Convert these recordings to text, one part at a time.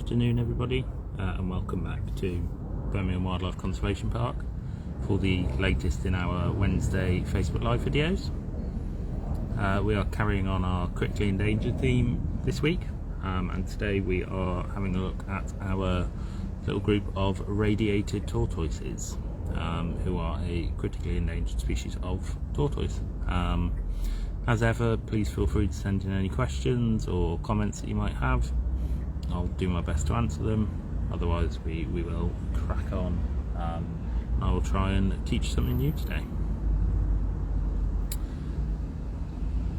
afternoon everybody, and welcome back to Birmingham Wildlife Conservation Park for the latest in our Wednesday Facebook Live videos. We are carrying on our critically endangered theme this week, and today we are having a look at our little group of Radiated Tortoises, who are a critically endangered species of tortoise. As ever, please feel free to send in any questions or comments that you might have. I'll do my best to answer them, otherwise we will crack on. I will try and teach something new today.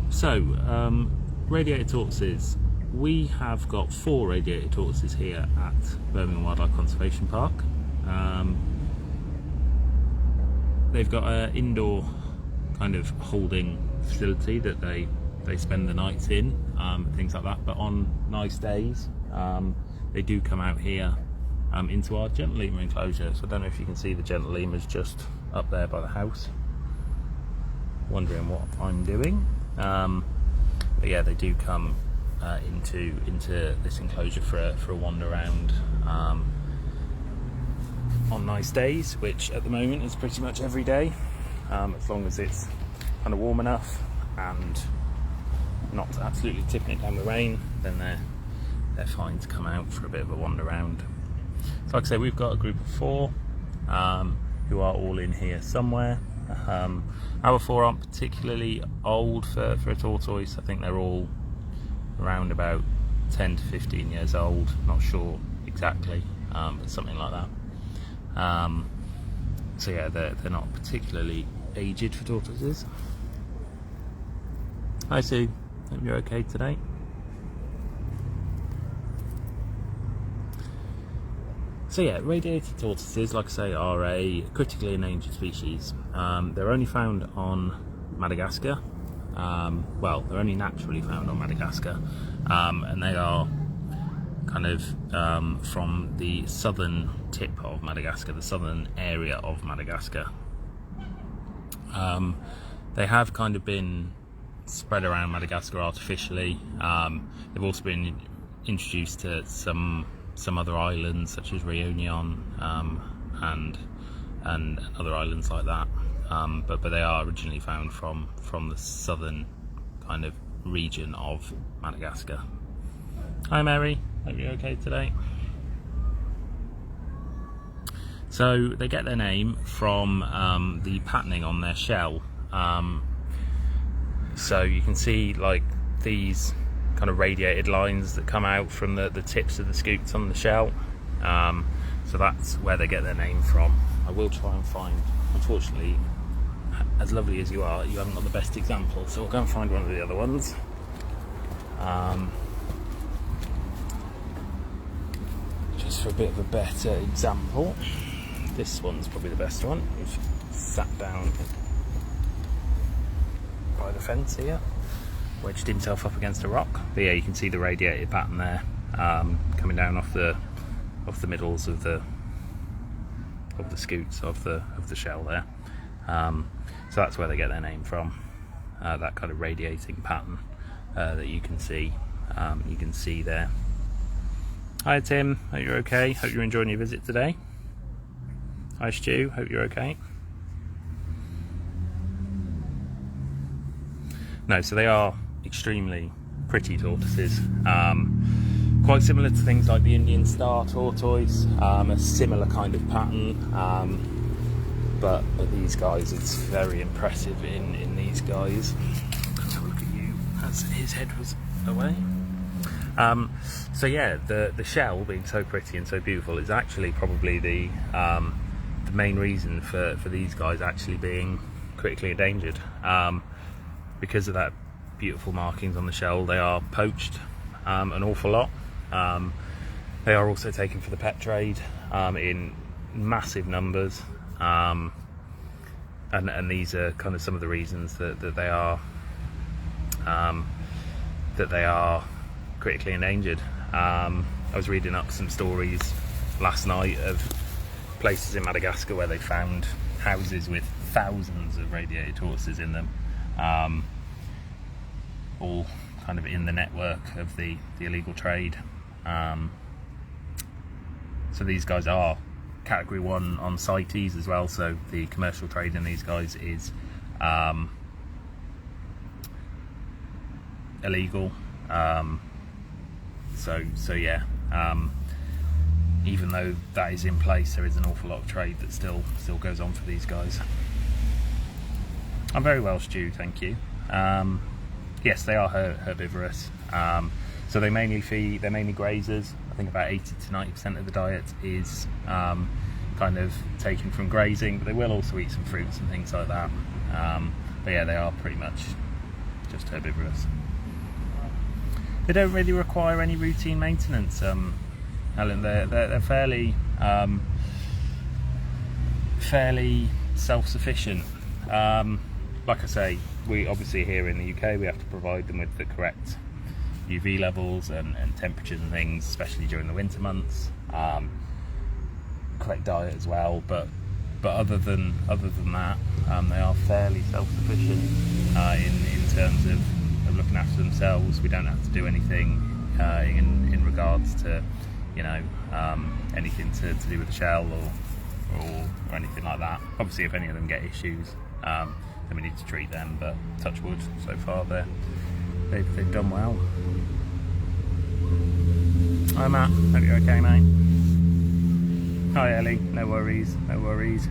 So, Radiated Tortoises. We have got 4 Radiated Tortoises here at Birmingham Wildlife Conservation Park. They've got an indoor kind of holding facility that they spend the nights in, things like that, but on nice days they do come out here into our gentle lemur enclosure. So I don't know if you can see the gentle lemurs just up there by the house, wondering what I'm doing, but yeah, they do come into this enclosure for a wander around on nice days, which at the moment is pretty much every day, as long as it's kind of warm enough and not absolutely tipping it down with rain, then they're fine to come out for a bit of a wander around. So like I say, we've got a group of 4 who are all in here somewhere. Our 4 aren't particularly old for a tortoise. I think they're all around about 10 to 15 years old, not sure exactly, but something like that. So yeah, they're not particularly aged for tortoises. Hi Sue, hope you're okay today. So yeah, Radiated Tortoises, like I say, are a critically endangered species. They're only found on Madagascar. Well, they're only naturally found on Madagascar, and they are kind of from the southern tip of Madagascar, the southern area of Madagascar. They have kind of been spread around Madagascar artificially. They've also been introduced to some other islands such as Réunion and other islands like that, but they are originally found from the southern kind of region of Madagascar. Hi Mary, hope you're okay today. So they get their name from the patterning on their shell. So you can see like these kind of radiated lines that come out from the tips of the scutes on the shell. So that's where they get their name from. I will try and find, unfortunately, as lovely as you are, you haven't got the best example, so we'll go and find one of the other ones. Just for a bit of a better example, this one's probably the best one. We've sat down by the fence here, wedged himself up against a rock. But yeah, you can see the radiated pattern there, coming down off the middles of the scutes of the shell there. So that's where they get their name from. That kind of radiating pattern that you can see. You can see there. Hi Tim, hope you're okay. Hope you're enjoying your visit today. Hi Stu, hope you're okay. No, so they are extremely pretty tortoises, quite similar to things like the Indian star tortoise, a similar kind of pattern, but these guys, it's very impressive in these guys. Let's have a look at you as his head was away. So yeah, the shell being so pretty and so beautiful is actually probably the main reason for these guys actually being critically endangered. Because of that beautiful markings on the shell, they are poached an awful lot. They are also taken for the pet trade in massive numbers, and these are kind of some of the reasons that they are critically endangered. I was reading up some stories last night of places in Madagascar where they found houses with thousands of radiated tortoises in them, all kind of in the network of the illegal trade. So these guys are category 1 on CITES as well, so the commercial trade in these guys is illegal. So yeah, even though that is in place, there is an awful lot of trade that still goes on for these guys. I'm very well, Stu, thank you. Yes, they are herbivorous. So they're mainly grazers. I think about 80 to 90% of the diet is kind of taken from grazing, but they will also eat some fruits and things like that. But yeah, they are pretty much just herbivorous. They don't really require any routine maintenance, Alan. They're fairly self-sufficient. Like I say, we obviously here in the UK we have to provide them with the correct UV levels and temperatures and things, especially during the winter months. Correct diet as well, but other than that, they are fairly self-sufficient in terms of looking after themselves. We don't have to do anything in regards to, you know, anything to do with the shell or anything like that. Obviously, if any of them get issues, then we need to treat them. But touch wood, so far they've done well. Hi Matt, hope you're okay, mate. Hi Ellie, no worries, no worries.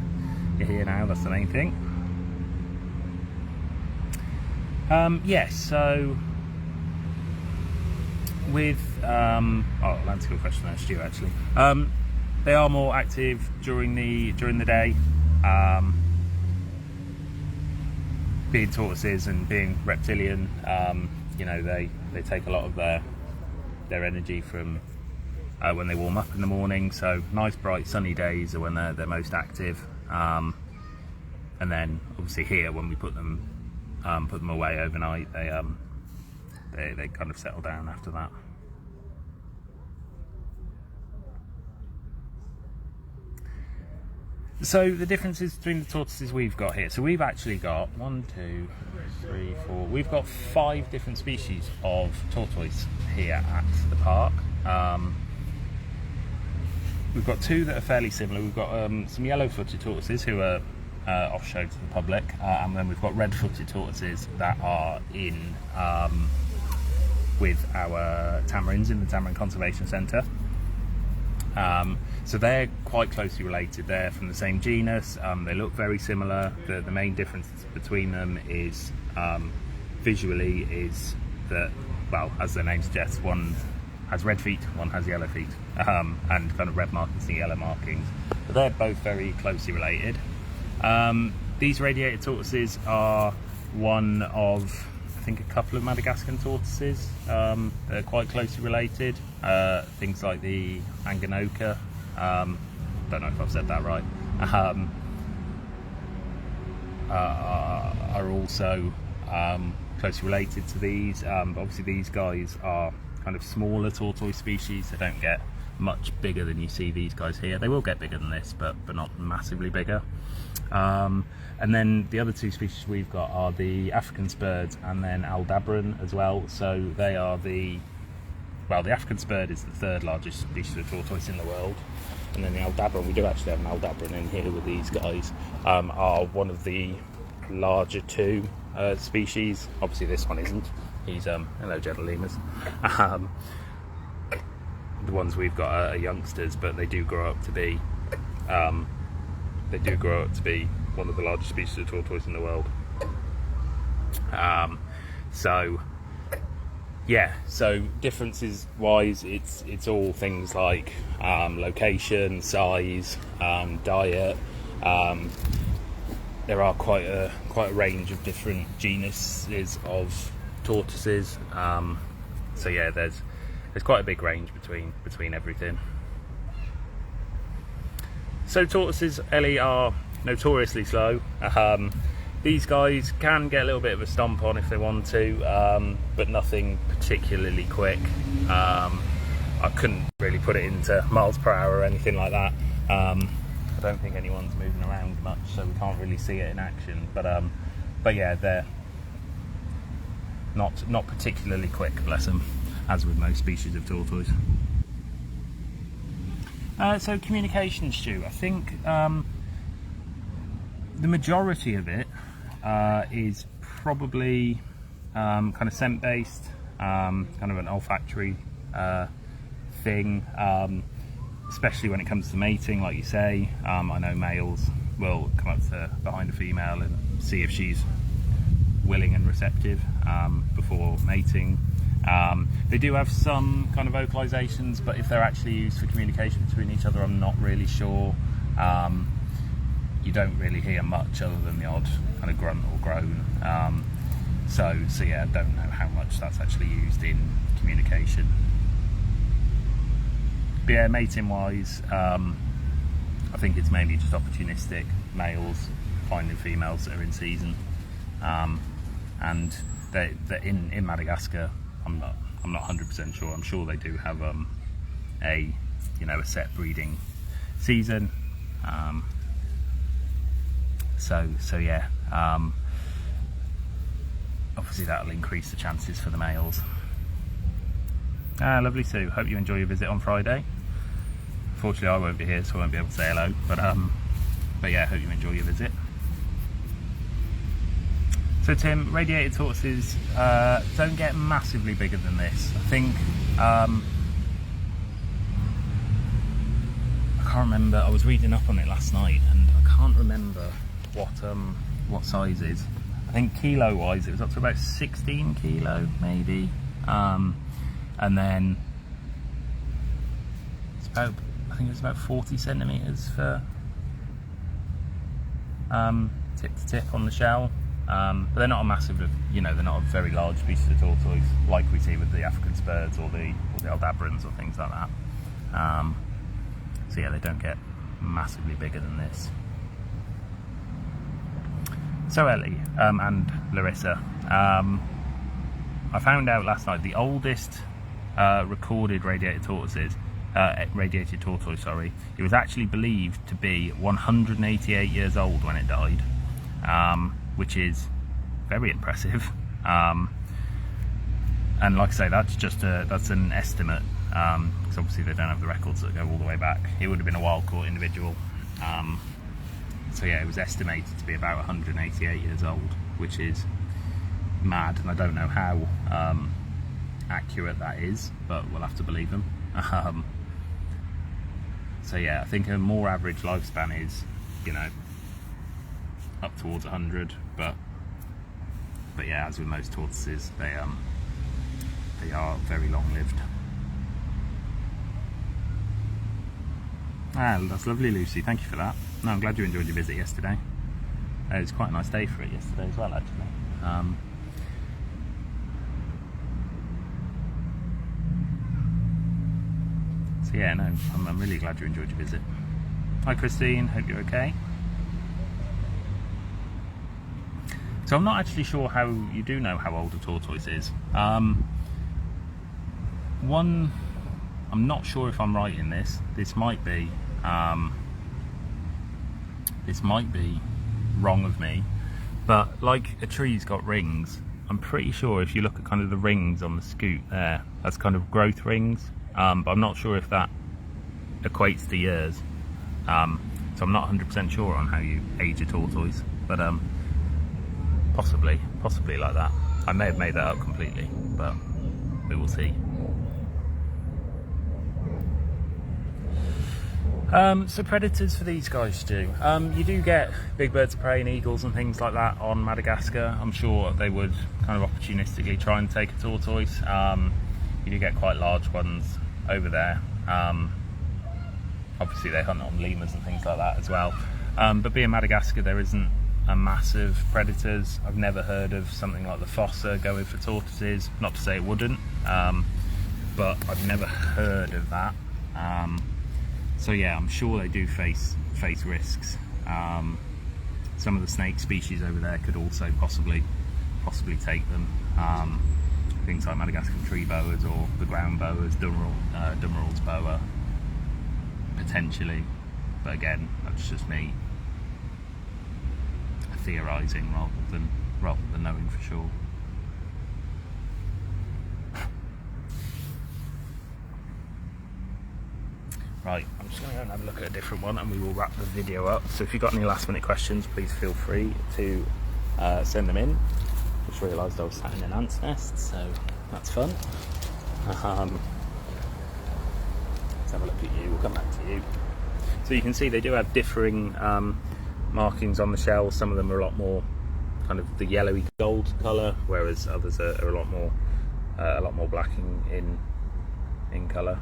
You're here now, that's the main thing. Yes, so with I'll answer your question there, Stu, actually. They are more active during the day. Being tortoises and being reptilian, you know, they take a lot of their energy from when they warm up in the morning. So nice bright sunny days are when they're most active, and then obviously here when we put them away overnight, they kind of settle down after that. So the differences between the tortoises we've got here. So we've actually got 1, 2, 3, 4. We've got 5 different species of tortoise here at the park. We've got 2 that are fairly similar. We've got some yellow-footed tortoises who are off-show to the public, and then we've got red-footed tortoises that are in with our tamarins in the Tamarin Conservation Centre. So they're quite closely related. They're from the same genus. They look very similar. The main difference between them is visually is that, well, as the name suggests, one has red feet, one has yellow feet, and kind of red markings and yellow markings. But they're both very closely related. These radiated tortoises are one of, I think, a couple of Madagascan tortoises. They're quite closely related. Things like the Anganoka, don't know if I've said that right, are also closely related to these. Obviously these guys are kind of smaller tortoise species. They don't get much bigger than you see these guys here. They will get bigger than this, but not massively bigger. And then the other 2 species we've got are the African spurred and then Aldabran as well. So they are the African spurred is the 3rd largest species of tortoise in the world, and then the Aldabran, we do actually have an Aldabran in here with these guys, are one of the larger 2 species. Obviously this one isn't. He's hello gentle lemurs. The ones we've got are youngsters, but they do grow up to be one of the largest species of tortoise in the world. So yeah, so differences wise, it's all things like location, size, diet. There are quite a range of different genuses of tortoises. So yeah, there's quite a big range between everything. So tortoises, Ellie, are notoriously slow. These guys can get a little bit of a stomp on if they want to, but nothing particularly quick. I couldn't really put it into miles per hour or anything like that. I don't think anyone's moving around much, so we can't really see it in action. But yeah, they're not particularly quick, bless them, as with most species of tortoise. So communication, Stu, I think the majority of it is probably kind of scent based, kind of an olfactory thing, especially when it comes to mating, like you say. I know males will come up to behind a female and see if she's willing and receptive before mating. They do have some kind of vocalizations, but if they're actually used for communication between each other, I'm not really sure. You don't really hear much other than the odd kind of grunt or groan. So yeah, I don't know how much that's actually used in communication. But yeah, mating wise, I think it's mainly just opportunistic males finding females that are in season. And they're in Madagascar, I'm not 100% sure. I'm sure they do have a set breeding season. So yeah, obviously that'll increase the chances for the males. Lovely, Sue. Hope you enjoy your visit on Friday. Unfortunately, I won't be here, so I won't be able to say hello. But yeah, hope you enjoy your visit. So Tim, Radiated Tortoises don't get massively bigger than this. I think I can't remember. I was reading up on it last night, and I can't remember what size is. I think kilo wise, it was up to about 16 kilo maybe, and then it's about, I think it's about 40 centimeters for tip to tip on the shell. But they're not a massive, they're not a very large species of tortoise like we see with the African spurs or the aldabrans or things like that. So yeah, they don't get massively bigger than this. So Ellie and Larissa, I found out last night the oldest recorded radiated tortoise, sorry, it was actually believed to be 188 years old when it died. Which is very impressive, and like I say, that's an estimate, because obviously they don't have the records that go all the way back. It would have been a wild caught individual, so yeah, it was estimated to be about 188 years old, which is mad, and I don't know how accurate that is, but we'll have to believe them. So yeah, I think a more average lifespan is, up towards 100, but yeah, as with most tortoises, they are very long-lived. That's lovely, Lucy. Thank you for that. No, I'm glad you enjoyed your visit yesterday. It was quite a nice day for it yesterday as well, actually. So yeah, no, I'm really glad you enjoyed your visit. Hi, Christine. Hope you're okay. So I'm not actually sure how you do know how old a tortoise is. I'm not sure if I'm right in this. This might be wrong of me, but like a tree's got rings, I'm pretty sure if you look at kind of the rings on the scoot there, that's kind of growth rings, but I'm not sure if that equates to years. So I'm not 100% sure on how you age a tortoise, but possibly like that. I may have made that up completely, but we will see. So predators for these guys, Stu. You do get big birds of prey and eagles and things like that on Madagascar. I'm sure they would kind of opportunistically try and take a tortoise. You do get quite large ones over there. Obviously they hunt on lemurs and things like that as well. But being Madagascar, there isn't a massive predators. I've never heard of something like the fossa going for tortoises. Not to say it wouldn't, but I've never heard of that. So yeah, I'm sure they do face risks. Some of the snake species over there could also possibly take them. Things like Madagascan tree boas or the ground boas, Dumeral's boa, potentially. But again, that's just me theorising rather than knowing for sure. Right, I'm just going to go and have a look at a different one and we will wrap the video up. So if you've got any last minute questions, please feel free to send them in. Just realised I was sat in an ant's nest, so that's fun. Let's have a look at you, we'll come back to you. So you can see they do have differing markings on the shell. Some of them are a lot more kind of the yellowy gold colour, whereas others are a lot more black in colour.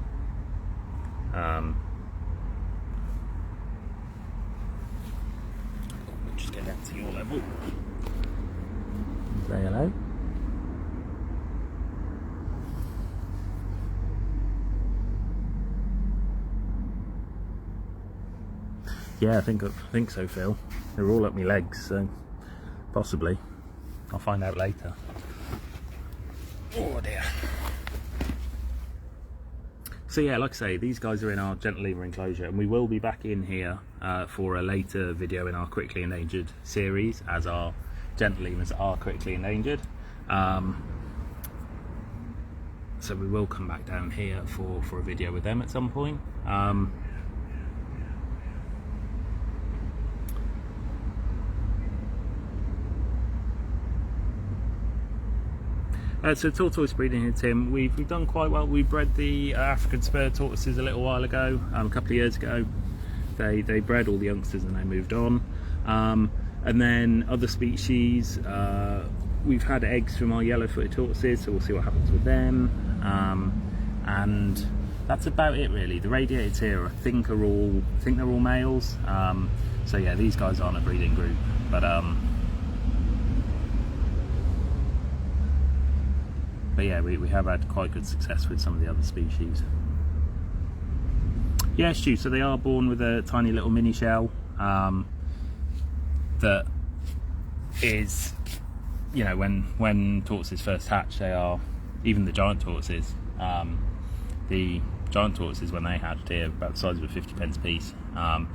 Just get down to your level. Say hello. Yeah, I think so, Phil. They're all up my legs, so possibly. I'll find out later. Oh dear. So yeah, like I say, these guys are in our gentle lemur enclosure, and we will be back in here for a later video in our critically endangered series, as our gentle lemurs are critically endangered. So we will come back down here for a video with them at some point. So tortoise breeding here, Tim, we've done quite well. We bred the African spur tortoises a little while ago, a couple of years ago. They bred all the youngsters and they moved on. And then other species, we've had eggs from our yellow-footed tortoises, so we'll see what happens with them. And that's about it really. The radiateds here, I think they're all males. So yeah, these guys aren't a breeding group, but yeah, we have had quite good success with some of the other species. Yeah, Stu, so they are born with a tiny little mini shell that is, you know, when tortoises first hatch, they are, even the giant tortoises, the giant tortoises when they hatched here, about the size of a 50p piece, and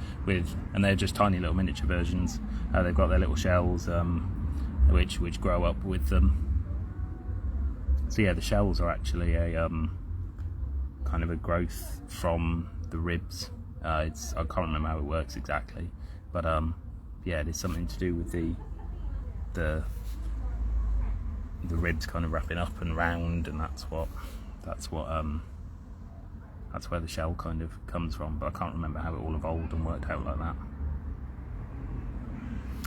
they're just tiny little miniature versions. They've got their little shells which grow up with them. So yeah, the shells are actually a kind of a growth from the ribs. I can't remember how it works exactly, but yeah, it is something to do with the ribs kind of wrapping up and round, and that's where the shell kind of comes from. But I can't remember how it all evolved and worked out like that.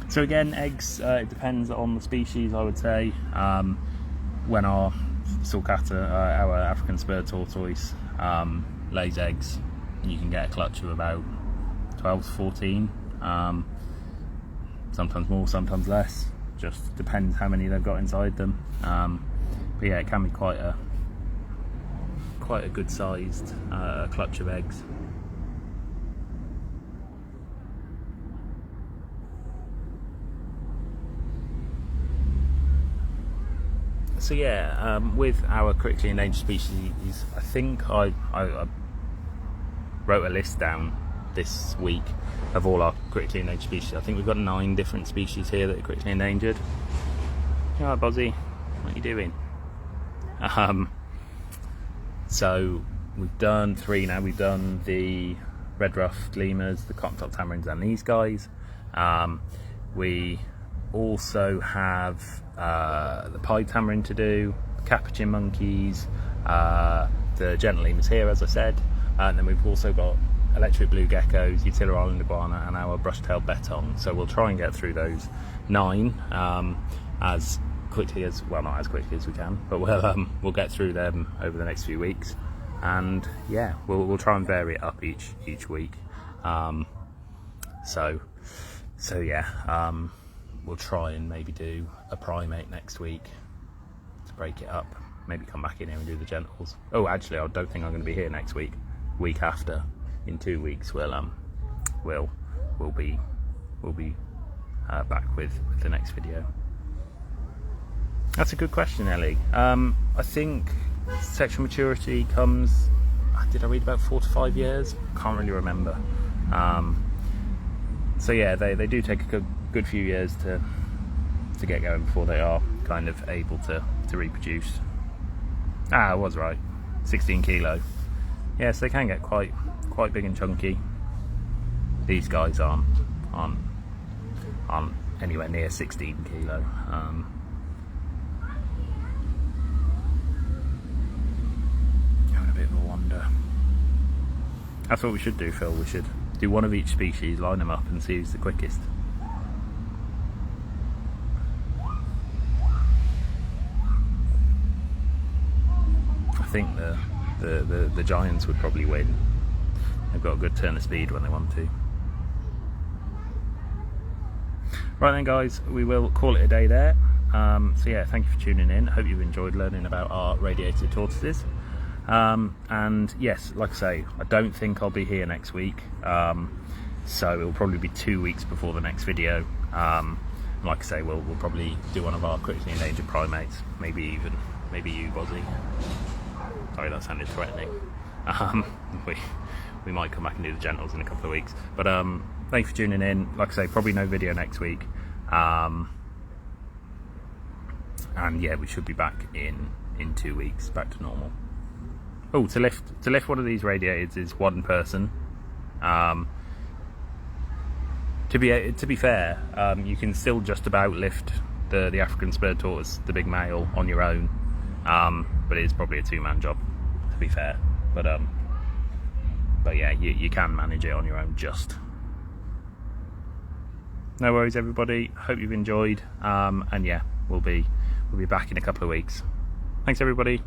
So again, eggs, it depends on the species, I would say. When our sulcata, our African spur tortoise, lays eggs, you can get a clutch of about 12 to 14, sometimes more, sometimes less, just depends how many they've got inside them. But yeah, it can be quite a good sized clutch of eggs. So yeah, with our critically endangered species, I think I wrote a list down this week of all our critically endangered species. I think we've got 9 different species here that are critically endangered. All right, Bozzy, what are you doing? So we've done 3 now. We've done the red-ruffed lemurs, the cotton-top tamarins, and these guys. We also have the pied tamarin to do, capuchin monkeys, the gentle lemurs here, as I said, and then we've also got electric blue geckos, Utila island iguana, and our brush-tailed bettong. So we'll try and get through those 9 as quickly as, well, not as quickly as we can, but we'll get through them over the next few weeks. And yeah, we'll try and vary it up each week. So yeah, we'll try and maybe do a primate next week to break it up. Maybe come back in here and do the gentles. Oh, actually, I don't think I'm going to be here next week. Week after, in 2 weeks, we'll be back with the next video. That's a good question, Ellie. I think sexual maturity comes, did I read about 4 to 5 years? Can't really remember. So yeah, they do take a good few years to get going before they are kind of able to reproduce. I was right, 16 kilo. Yes, they can get quite quite big and chunky. These guys aren't anywhere near 16 kilo. Having a bit of a wander. That's what we should do, Phil. We should do one of each species, line them up and see who's the quickest. I think the giants would probably win. They've got a good turn of speed when they want to. Right then guys, we will call it a day there. So yeah, thank you for tuning in. Hope you've enjoyed learning about our radiated tortoises. And yes, like I say, I don't think I'll be here next week. So it'll probably be 2 weeks before the next video. Like I say, we'll probably do one of our critically endangered primates. Maybe you, Bozzy. Sorry, that sounded threatening. We might come back and do the gentles in a couple of weeks. But thanks for tuning in. Like I say, probably no video next week. And yeah, we should be back in 2 weeks, back to normal. Oh, to lift one of these radiators is one person. To be fair, you can still just about lift the African spurred tortoise, the big male, on your own. But it is probably a two-man job, to be fair. But yeah, you can manage it on your own just. No worries, everybody. Hope you've enjoyed. And yeah, we'll be back in a couple of weeks. Thanks, everybody.